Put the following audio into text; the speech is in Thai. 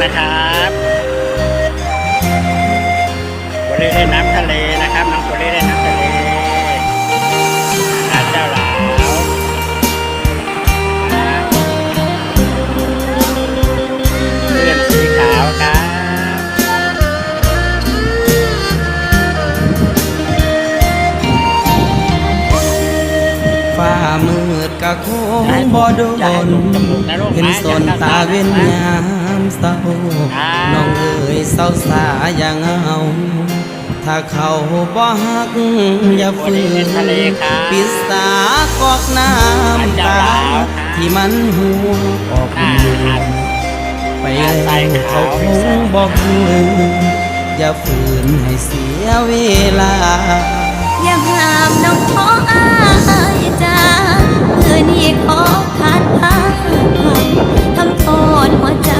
นะครับโกเล่เล่นน้ำทะเลนะครับน้องโกเล่เล่นน้ำทะเลเจ้าหลาวเพื่อนสีขาวครับฟ้ามืดกะคงบ่โดนเห็นสนตาเว้นยามเศร้าน้องเอ๋ยเศร้าสาอย่างเอาถ้าเขาบ่ฮักอย่าฝืนปิดสากอกน้ำตาที่มันหัวออกไปแล้วเขาคงบ่คืนอย่าฝืนให้เสียเวลาอย่าห้ามน้องขออายจ้าคืนนี้ขอขาดพักทำโทษหัวใจ